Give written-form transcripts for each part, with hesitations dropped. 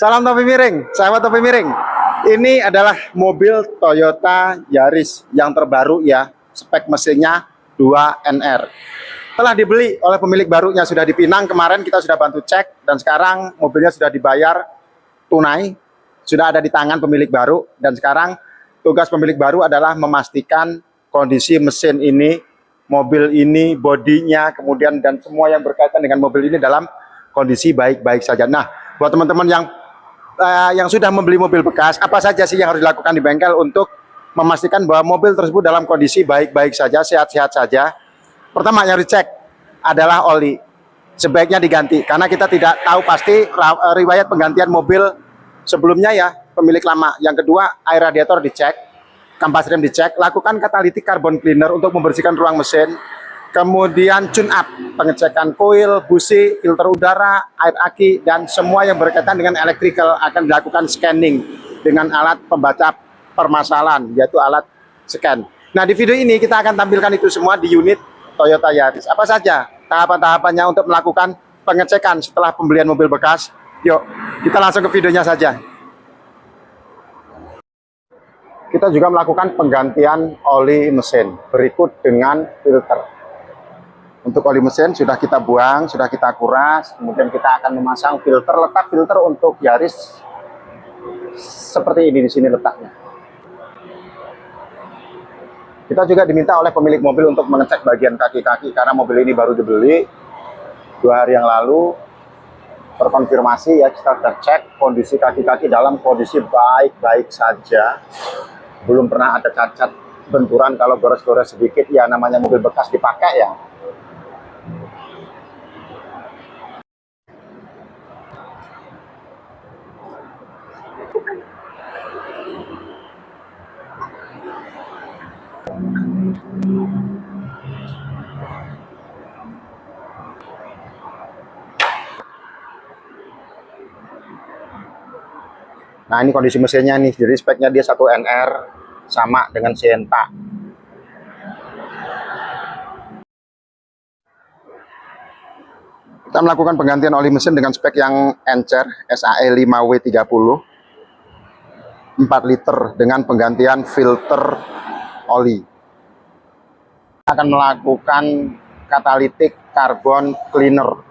Salam topi miring, sahabat topi miring. Ini adalah mobil Toyota Yaris yang terbaru ya, spek mesinnya 2NR. Telah dibeli oleh pemilik barunya, sudah dipinang kemarin, kita sudah bantu cek, dan sekarang mobilnya sudah dibayar tunai, sudah ada di tangan pemilik baru, dan sekarang tugas pemilik baru adalah memastikan kondisi mesin ini, mobil ini, bodinya, kemudian dan semua yang berkaitan dengan mobil ini dalam kondisi baik-baik saja. Nah, buat teman-teman yang sudah membeli mobil bekas, apa saja sih yang harus dilakukan di bengkel untuk memastikan bahwa mobil tersebut dalam kondisi baik-baik saja, sehat-sehat saja? Pertama yang dicek adalah oli. Sebaiknya diganti, karena kita tidak tahu pasti riwayat penggantian mobil sebelumnya ya, pemilik lama. Yang kedua, air radiator dicek, kampas rem dicek, lakukan catalytic carbon cleaner untuk membersihkan ruang mesin. Kemudian tune up, pengecekan koil, busi, filter udara, air aki, dan semua yang berkaitan dengan electrical akan dilakukan scanning dengan alat pembaca permasalahan, yaitu alat scan. Nah, di video ini kita akan tampilkan itu semua di unit Toyota Yaris. Apa saja tahapan-tahapannya untuk melakukan pengecekan setelah pembelian mobil bekas? Yuk, kita langsung ke videonya saja. Kita juga melakukan penggantian oli mesin berikut dengan filter. Untuk oli mesin sudah kita buang, sudah kita kuras, kemudian kita akan memasang filter. Letak filter untuk Yaris seperti ini, di sini letaknya. Kita juga diminta oleh pemilik mobil untuk mengecek bagian kaki-kaki, karena mobil ini baru dibeli 2 hari yang lalu. Terkonfirmasi ya, kita sudah cek kondisi kaki-kaki dalam kondisi baik-baik saja. Belum pernah ada cacat benturan, kalau gores-gores sedikit ya namanya mobil bekas dipakai ya. Nah, ini kondisi mesinnya nih, jadi speknya dia 1NR sama dengan Sienta. Kita melakukan penggantian oli mesin dengan spek yang encer SAE 5W30 4 liter dengan penggantian filter oli. Kita akan melakukan catalytic carbon cleaner.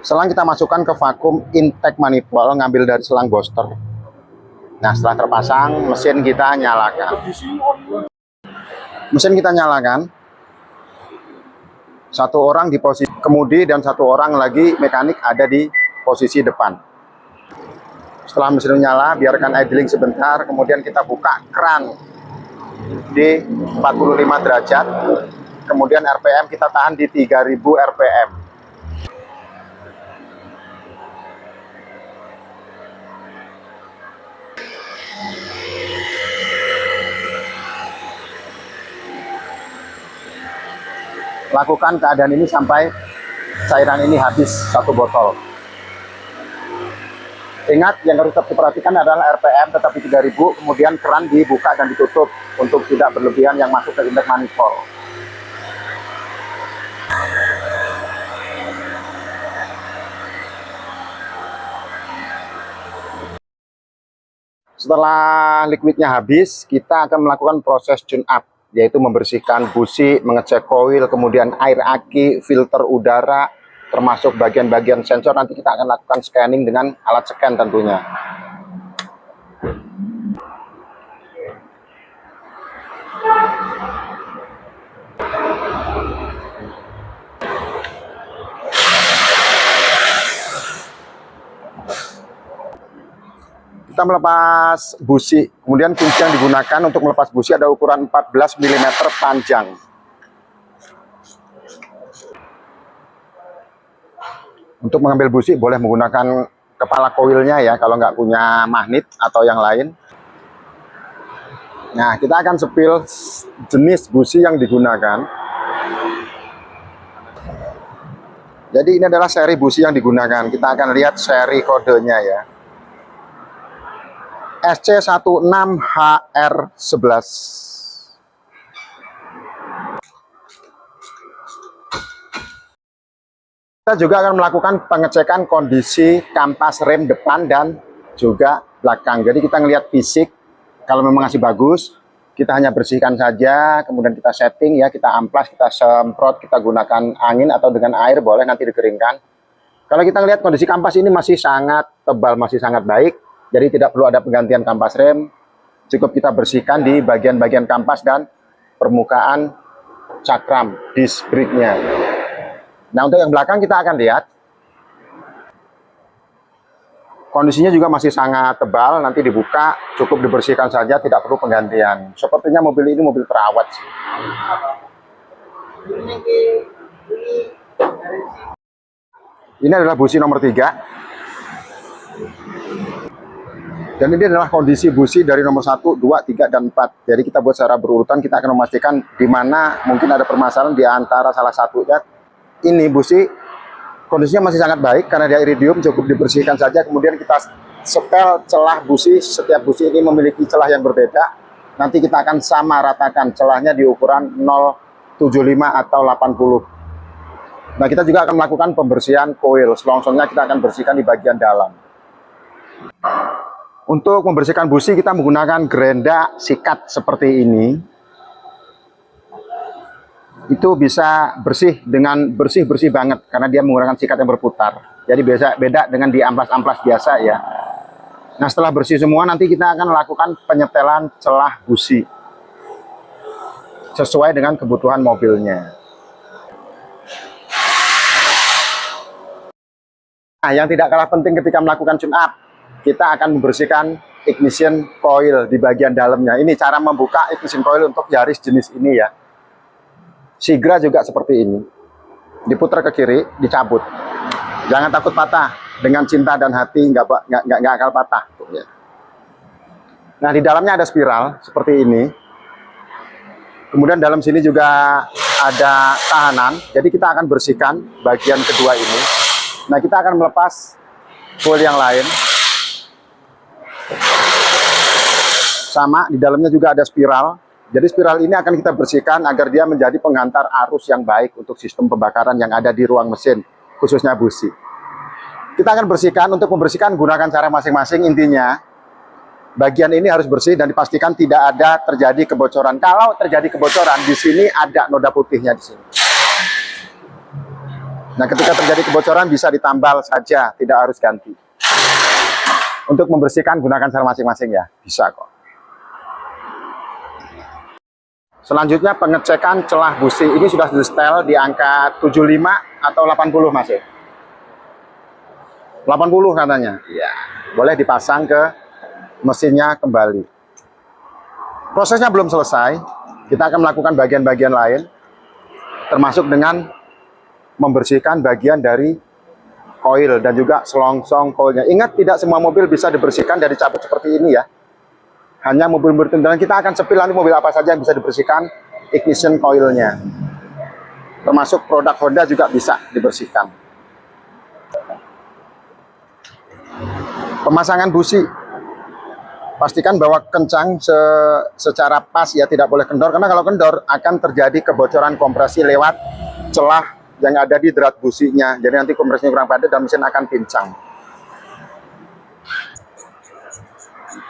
Selang kita masukkan ke vakum intake manifold, ngambil dari selang booster. Nah, setelah terpasang, mesin kita nyalakan. Mesin kita nyalakan. Satu orang di posisi kemudi dan satu orang lagi mekanik ada di posisi depan. Setelah mesin nyala, biarkan idling sebentar, kemudian kita buka keran di 45 derajat. Kemudian RPM kita tahan di 3000 RPM. Lakukan keadaan ini sampai cairan ini habis 1 botol. Ingat, yang harus tetap diperhatikan adalah RPM tetap di 3000, kemudian keran dibuka dan ditutup untuk tidak berlebihan yang masuk ke intake manifold. Setelah liquidnya habis, kita akan melakukan proses tune up, yaitu membersihkan busi, mengecek koil, kemudian air aki, filter udara, termasuk bagian-bagian sensor. Nanti kita akan lakukan scanning dengan alat scan tentunya. Kita melepas busi, kemudian kunci yang digunakan untuk melepas busi ada ukuran 14 mm panjang. Untuk mengambil busi boleh menggunakan kepala koilnya ya, kalau nggak punya magnet atau yang lain. Nah, kita akan sepil jenis busi yang digunakan. Jadi ini adalah seri busi yang digunakan. Kita akan lihat seri kodenya ya. SC16HR11. Kita juga akan melakukan pengecekan kondisi kampas rem depan dan juga belakang. Jadi kita ngelihat fisik, kalau memang masih bagus, kita hanya bersihkan saja, kemudian kita setting ya, kita amplas, kita semprot, kita gunakan angin atau dengan air, boleh nanti dikeringkan. Kalau kita lihat kondisi kampas ini masih sangat tebal, masih sangat baik, jadi tidak perlu ada penggantian kampas rem, cukup kita bersihkan di bagian-bagian kampas dan permukaan cakram, disc brake-nya. Nah, untuk yang belakang kita akan lihat, kondisinya juga masih sangat tebal, nanti dibuka, cukup dibersihkan saja, tidak perlu penggantian. Sepertinya mobil ini mobil terawat sih. Ini adalah busi nomor 3. Dan ini adalah kondisi busi dari nomor 1, 2, 3, dan 4. Jadi kita buat secara berurutan, kita akan memastikan di mana mungkin ada permasalahan di antara salah satunya. Ini busi kondisinya masih sangat baik karena dia iridium, cukup dibersihkan saja. Kemudian kita setel celah busi, setiap busi ini memiliki celah yang berbeda. Nanti kita akan sama ratakan celahnya di ukuran 0,75 atau 80. Nah, kita juga akan melakukan pembersihan koil. Selongsongnya kita akan bersihkan di bagian dalam. Untuk membersihkan busi kita menggunakan gerenda sikat seperti ini. Itu bisa bersih dengan bersih-bersih banget karena dia menggunakan sikat yang berputar. Jadi beda dengan di amplas-amplas biasa ya. Nah, setelah bersih semua nanti kita akan melakukan penyetelan celah busi sesuai dengan kebutuhan mobilnya. Nah, yang tidak kalah penting ketika melakukan tune up, kita akan membersihkan ignition coil di bagian dalamnya. Ini cara membuka ignition coil untuk Yaris jenis ini ya. Sigra juga seperti ini. Diputar ke kiri, dicabut. Jangan takut patah. Dengan cinta dan hati nggak akan patah. Nah, di dalamnya ada spiral seperti ini. Kemudian dalam sini juga ada tahanan. Jadi kita akan bersihkan bagian kedua ini. Nah, kita akan melepas coil yang lain. Sama, di dalamnya juga ada spiral. Jadi spiral ini akan kita bersihkan agar dia menjadi penghantar arus yang baik untuk sistem pembakaran yang ada di ruang mesin, khususnya busi. Kita akan bersihkan, untuk membersihkan gunakan cara masing-masing. Intinya, bagian ini harus bersih dan dipastikan tidak ada terjadi kebocoran. Kalau terjadi kebocoran, di sini ada noda putihnya di sini. Nah, ketika terjadi kebocoran bisa ditambal saja, tidak harus ganti. Untuk membersihkan gunakan cara masing-masing ya, bisa kok. Selanjutnya pengecekan celah busi. Ini sudah di-setel di angka 75 atau 80 Mas ya? 80 katanya. Iya, boleh dipasang ke mesinnya kembali. Prosesnya belum selesai. Kita akan melakukan bagian-bagian lain, termasuk dengan membersihkan bagian dari koil dan juga selongsong koilnya. Ingat, tidak semua mobil bisa dibersihkan dari cabut seperti ini ya. Hanya mobil-mobil tertentu. Kita akan sepil nanti mobil apa saja yang bisa dibersihkan ignition coilnya. Termasuk produk Honda juga bisa dibersihkan. Pemasangan busi. Pastikan bahwa kencang secara pas ya, tidak boleh kendor. Karena kalau kendor akan terjadi kebocoran kompresi lewat celah yang ada di drat businya. Jadi nanti kompresinya kurang padat dan mesin akan pincang.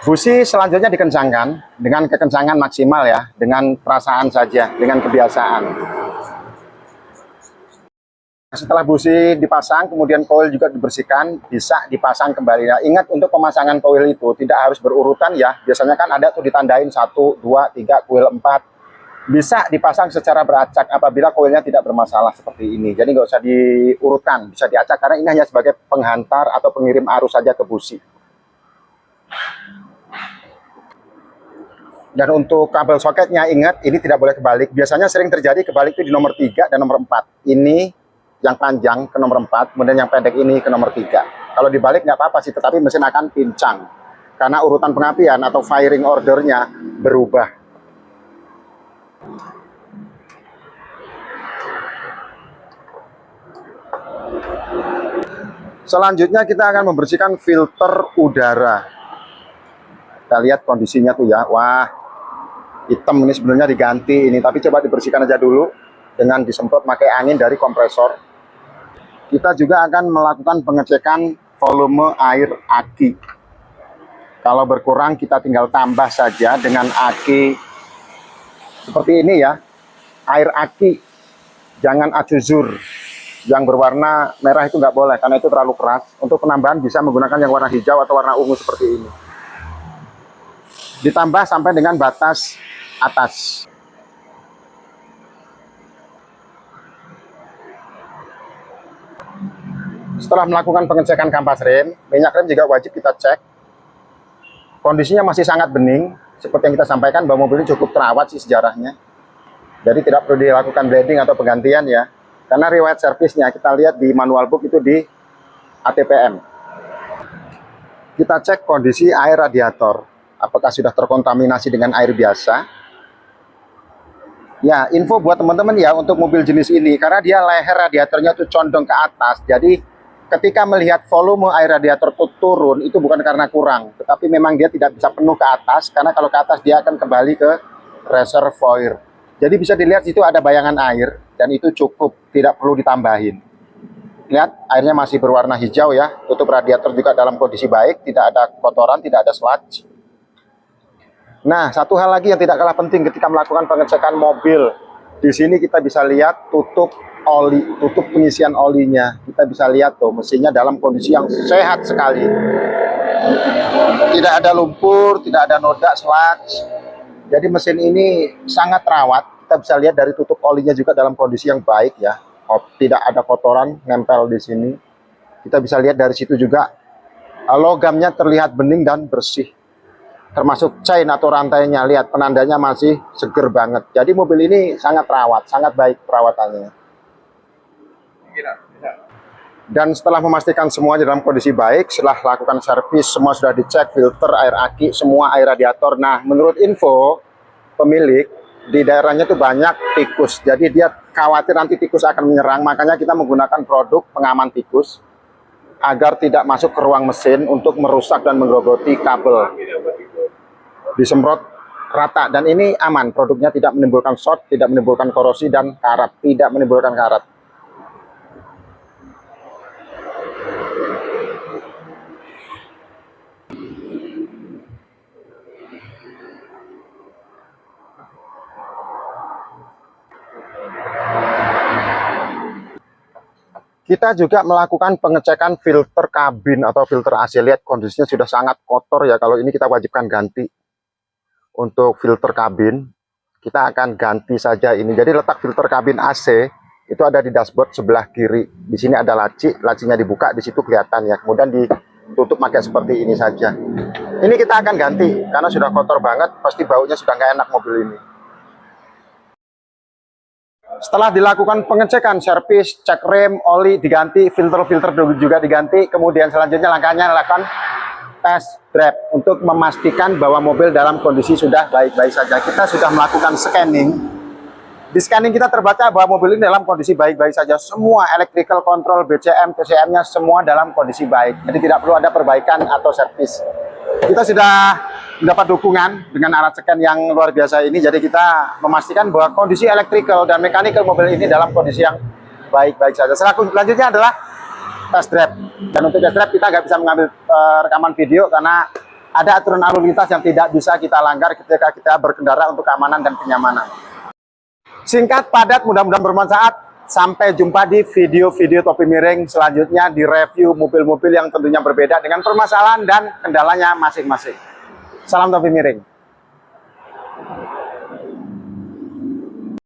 Busi selanjutnya dikencangkan dengan kekencangan maksimal ya, dengan perasaan saja, dengan kebiasaan. Setelah busi dipasang, kemudian koil juga dibersihkan, bisa dipasang kembali. Nah, ingat, untuk pemasangan koil itu tidak harus berurutan ya. Biasanya kan ada tuh ditandain 1, 2, 3, koil 4. Bisa dipasang secara beracak apabila koilnya tidak bermasalah seperti ini. Jadi nggak usah diurutkan, bisa diacak karena ini hanya sebagai penghantar atau pengirim arus saja ke busi. Dan untuk kabel soketnya, ingat, ini tidak boleh kebalik. Biasanya sering terjadi kebalik itu di nomor 3 dan nomor 4. Ini yang panjang ke nomor 4, kemudian yang pendek ini ke nomor 3. Kalau dibalik nggak apa-apa sih, tetapi mesin akan pincang. Karena urutan pengapian atau firing ordernya berubah. Selanjutnya kita akan membersihkan filter udara. Kita lihat kondisinya tuh ya. Wah, hitam ini sebenarnya diganti ini, tapi coba dibersihkan aja dulu dengan disemprot pakai angin dari kompresor. Kita juga akan melakukan pengecekan volume air aki. Kalau berkurang kita tinggal tambah saja dengan aki seperti ini ya. Air aki, jangan acuzur. Yang berwarna merah itu nggak boleh karena itu terlalu keras. Untuk penambahan bisa menggunakan yang warna hijau atau warna ungu seperti ini. Ditambah sampai dengan batas atas. Setelah melakukan pengecekan kampas rem, minyak rem juga wajib kita cek. Kondisinya masih sangat bening, seperti yang kita sampaikan bahwa mobil ini cukup terawat sih sejarahnya. Jadi tidak perlu dilakukan bleeding atau penggantian ya. Karena riwayat servisnya kita lihat di manual book itu di ATPM. Kita cek kondisi air radiator. Apakah sudah terkontaminasi dengan air biasa? Ya, info buat teman-teman ya untuk mobil jenis ini. Karena dia leher radiatornya itu condong ke atas. Jadi ketika melihat volume air radiator itu turun, itu bukan karena kurang. Tetapi memang dia tidak bisa penuh ke atas. Karena kalau ke atas dia akan kembali ke reservoir. Jadi bisa dilihat situ ada bayangan air. Dan itu cukup, tidak perlu ditambahin. Lihat, airnya masih berwarna hijau ya. Tutup radiator juga dalam kondisi baik. Tidak ada kotoran, tidak ada sludge. Nah, satu hal lagi yang tidak kalah penting ketika melakukan pengecekan mobil. Di sini kita bisa lihat tutup oli, tutup pengisian olinya. Kita bisa lihat tuh, mesinnya dalam kondisi yang sehat sekali. Tidak ada lumpur, tidak ada noda, sludge. Jadi mesin ini sangat terawat. Kita bisa lihat dari tutup olinya juga dalam kondisi yang baik ya. Tidak ada kotoran nempel di sini. Kita bisa lihat dari situ juga logamnya terlihat bening dan bersih. Termasuk chain atau rantainya, lihat penandanya masih seger banget. Jadi mobil ini sangat terawat, sangat baik perawatannya. Dan setelah memastikan semuanya dalam kondisi baik, setelah lakukan servis, semua sudah dicek, filter, air aki, semua air radiator. Nah, menurut info pemilik, di daerahnya itu banyak tikus. Jadi dia khawatir nanti tikus akan menyerang, makanya kita menggunakan produk pengaman tikus agar tidak masuk ke ruang mesin untuk merusak dan menggerogoti kabel. Disemprot rata dan ini aman, produknya tidak menimbulkan short, tidak menimbulkan korosi dan karat, tidak menimbulkan karat. Kita juga melakukan pengecekan filter kabin atau filter AC. Lihat kondisinya sudah sangat kotor ya. Kalau ini kita wajibkan ganti. Untuk filter kabin, kita akan ganti saja ini. Jadi letak filter kabin AC itu ada di dashboard sebelah kiri. Di sini ada laci, lacinya dibuka, di situ kelihatan ya. Kemudian ditutup pakai seperti ini saja. Ini kita akan ganti karena sudah kotor banget, pasti baunya sudah nggak enak mobil ini. Setelah dilakukan pengecekan, servis, cek rem, oli diganti, filter-filter juga diganti. Kemudian selanjutnya langkahnya lakukan test drive untuk memastikan bahwa mobil dalam kondisi sudah baik-baik saja. Kita sudah melakukan scanning. Di scanning kita terbaca bahwa mobil ini dalam kondisi baik-baik saja. Semua electrical control, BCM, TCM-nya semua dalam kondisi baik. Jadi tidak perlu ada perbaikan atau servis. Kita sudah mendapat dukungan dengan alat scan yang luar biasa ini. Jadi kita memastikan bahwa kondisi electrical dan mechanical mobil ini dalam kondisi yang baik-baik saja. Selanjutnya adalah test drive. Dan untuk test drive kita nggak bisa mengambil rekaman video karena ada aturan lalu lintas yang tidak bisa kita langgar ketika kita berkendara untuk keamanan dan kenyamanan. Singkat, padat, mudah-mudahan bermanfaat. Sampai jumpa di video-video Topi Miring selanjutnya di review mobil-mobil yang tentunya berbeda dengan permasalahan dan kendalanya masing-masing. Salam Topi Miring.